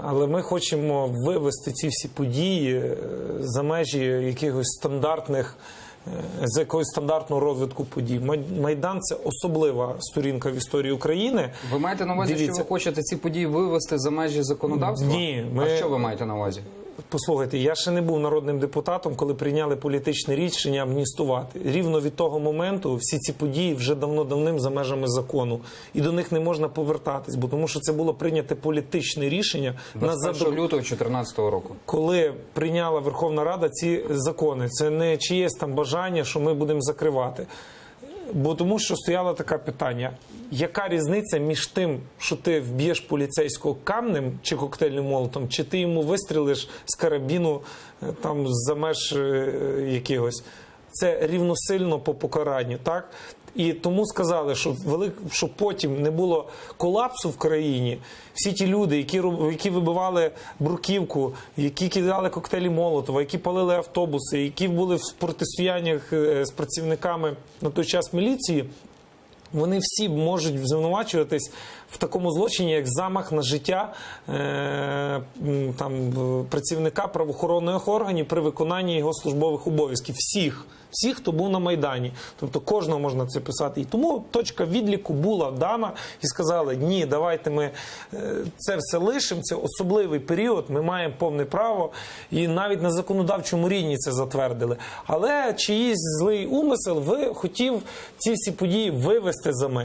Але ми хочемо вивести ці всі події за межі якихось стандартних, з якогось стандартного розвитку подій. Майдан – це особлива сторінка в історії України. Ви маєте на увазі, що ви хочете ці події вивести за межі законодавства? Ні. А що ви маєте на увазі? Послухайте, я ще не був народним депутатом, коли прийняли політичне рішення амністувати. Рівно від того моменту всі ці події вже давно-давним за межами закону. І до них не можна повертатись, бо тому що це було прийняте політичне рішення. 21 лютого 2014 року. Коли прийняла Верховна Рада ці закони. Це не чиєсь там бажання, що ми будемо закривати. Бо тому що стояло таке питання, яка різниця між тим, що ти вб'єш поліцейського камнем чи коктейльним молотом, чи ти йому вистрілиш з карабіну там за меж якихось. Це рівносильно по покаранню, так? І тому сказали, що потім не було колапсу в країні. Всі ті люди, які вибивали бруківку, які кидали коктейлі Молотова, які палили автобуси, які були в протистояннях з працівниками на той час міліції, вони всі можуть звинувачуватись в такому злочині, як замах на життя працівника правоохоронних органів при виконанні його службових обов'язків. Всіх, хто був на Майдані. Тобто кожного можна це писати. І тому точка відліку була дана і сказали, ні, давайте ми це все лишимо, це особливий період, ми маємо повне право. І навіть на законодавчому рівні це затвердили. Але чиїсь злий умисел хотів ці всі події вивести за межі.